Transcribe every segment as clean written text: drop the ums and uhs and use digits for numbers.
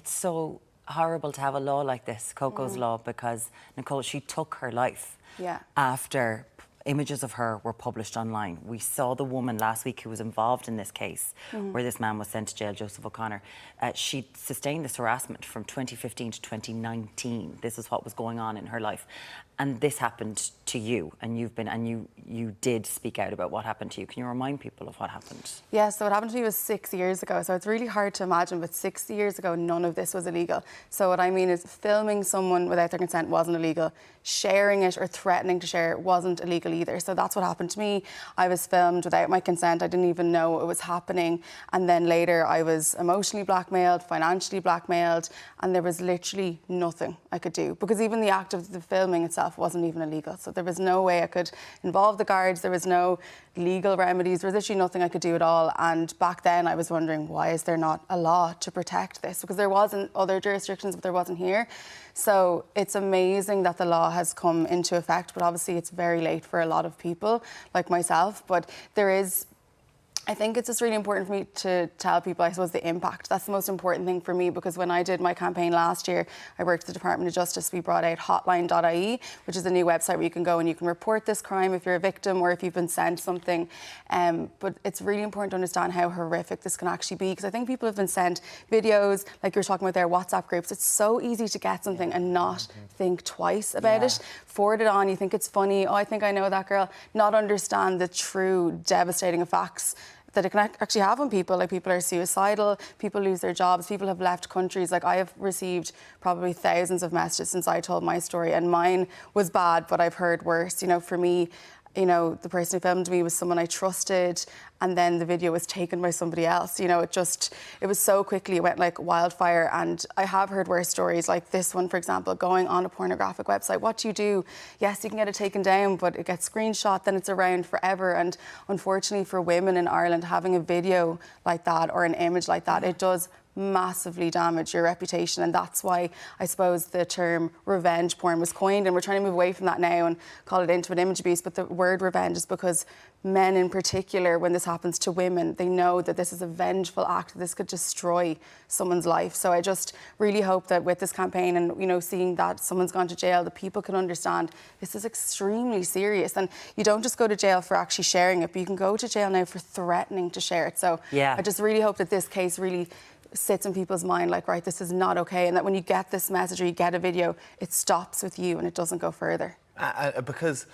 it's so horrible to have a law like this, Coco's law, because Nicole, she took her life after images of her were published online. We saw the woman last week who was involved in this case where this man was sent to jail, Joseph O'Connor. She sustained this harassment from 2015 to 2019. This is what was going on in her life. And this happened to you, and you did speak out about what happened to you. Can you remind people of what happened? Yeah, so what happened to me was 6 years ago. So it's really hard to imagine, but 6 years ago, none of this was illegal. So what I mean is filming someone without their consent wasn't illegal. Sharing it or threatening to share it wasn't illegal either. So that's what happened to me. I was filmed without my consent. I didn't even know it was happening. And then later I was emotionally blackmailed, financially blackmailed, and there was literally nothing I could do, because even the act of the filming itself wasn't even illegal. So there was no way I could involve the guards. There was no legal remedies. There was literally nothing I could do at all. And back then I was wondering, why is there not a law to protect this? Because there wasn't other jurisdictions, but there wasn't here. So it's amazing that the law has come into effect, but obviously it's very late for a lot of people like myself. But I think it's just really important for me to tell people, I suppose, the impact. That's the most important thing for me, because when I did my campaign last year, I worked at the Department of Justice. We brought out hotline.ie, which is a new website where you can go and you can report this crime if you're a victim or if you've been sent something. But it's really important to understand how horrific this can actually be, because I think people have been sent videos, like you were talking about there, WhatsApp groups. It's so easy to get something and not think twice about it. Forward it on, you think it's funny. Oh, I think I know that girl. Not understand the true devastating effects that it can actually have on people. Like, people are suicidal, people lose their jobs, people have left countries. Like, I have received probably thousands of messages since I told my story, and mine was bad, but I've heard worse. You know, for me, you know, the person who filmed me was someone I trusted, and then the video was taken by somebody else. You know, it was so quickly, it went like wildfire. And I have heard worse stories, like this one, for example, going on a pornographic website. What do you do? Yes, you can get it taken down, but it gets screenshot, then it's around forever. And unfortunately for women in Ireland, having a video like that or an image like that, it does massively damage your reputation. And that's why I suppose the term revenge porn was coined, and we're trying to move away from that now and call it into an image abuse. But the word revenge is because men in particular, when this happens to women, they know that this is a vengeful act. This could destroy someone's life. So I just really hope that with this campaign and, you know, seeing that someone's gone to jail, that people can understand this is extremely serious. And you don't just go to jail for actually sharing it, but you can go to jail now for threatening to share it. So I just really hope that this case really sits in people's mind, like, right, this is not okay, and that when you get this message or you get a video, it stops with you and it doesn't go further. Because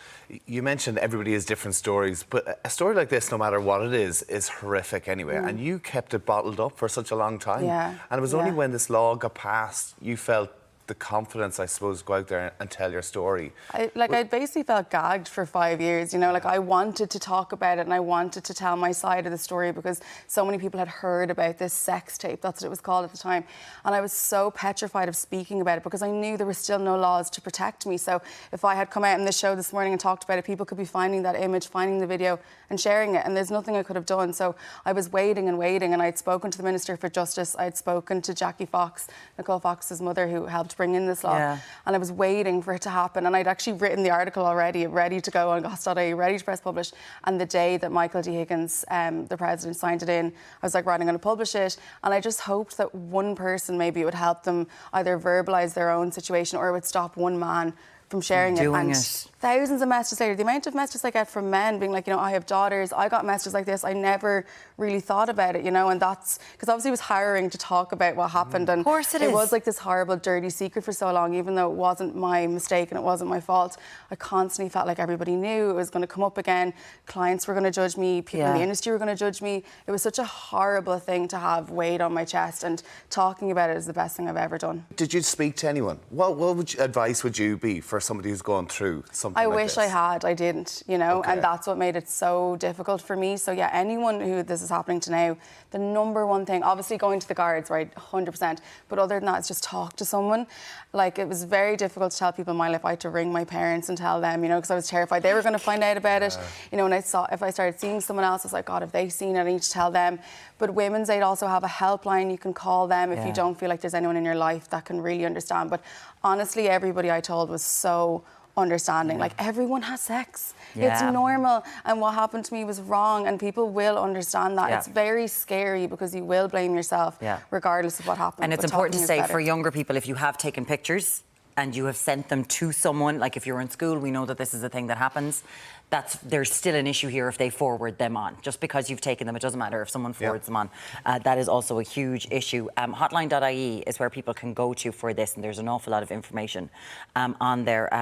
you mentioned everybody has different stories, but a story like this, no matter what it is horrific anyway. And you kept it bottled up for such a long time. And it was only when this law got passed you felt the confidence, I suppose, go out there and tell your story. I basically felt gagged for 5 years, you know, like I wanted to talk about it and I wanted to tell my side of the story, because so many people had heard about this sex tape, that's what it was called at the time, and I was so petrified of speaking about it because I knew there were still no laws to protect me. So if I had come out in the show this morning and talked about it, people could be finding that image, finding the video and sharing it, and there's nothing I could have done. So I was waiting and waiting, and I'd spoken to the Minister for Justice, I'd spoken to Jackie Fox, Nicole Fox's mother, who helped bring in this law, and I was waiting for it to happen. And I'd actually written the article already, ready to go on Goss.ie, ready to press publish. And the day that Michael D. Higgins, the president, signed it in, I was like, right, I'm going to publish it. And I just hoped that one person, maybe it would help them either verbalise their own situation, or it would stop one man from sharing it. And thousands of messages later, the amount of messages I get from men being like, you know, I have daughters, I got messages like this, I never really thought about it, you know, and that's because obviously it was harrowing to talk about what happened. And of course it was like this horrible, dirty secret for so long, even though it wasn't my mistake and it wasn't my fault. I constantly felt like everybody knew it was going to come up again. Clients were going to judge me, people in the industry were going to judge me. It was such a horrible thing to have weighed on my chest, and talking about it is the best thing I've ever done. Did you speak to anyone? What advice would you be for somebody who's going through something like this? I had, I didn't, you know, and that's what made it so difficult for me. So yeah, anyone who this is happening to now, the number one thing, obviously going to the guards, right, 100%, but other than that, it's just talk to someone. Like, it was very difficult to tell people in my life. I had to ring my parents and tell them, you know, because I was terrified they were going to find out about it. You know, and if I started seeing someone else, I was like, God, if they've seen it, I need to tell them. But Women's Aid also have a helpline. You can call them if you don't feel like there's anyone in your life that can really understand. But honestly, everybody I told was so understanding. Like, everyone has sex. It's normal. And what happened to me was wrong, and people will understand that. It's very scary because you will blame yourself regardless of what happened. And it's important to say for younger people, if you have taken pictures and you have sent them to someone, like if you're in school, we know that this is a thing that happens, there's still an issue here if they forward them on. Just because you've taken them, it doesn't matter if someone forwards them on. That is also a huge issue. Hotline.ie is where people can go to for this, and there's an awful lot of information on there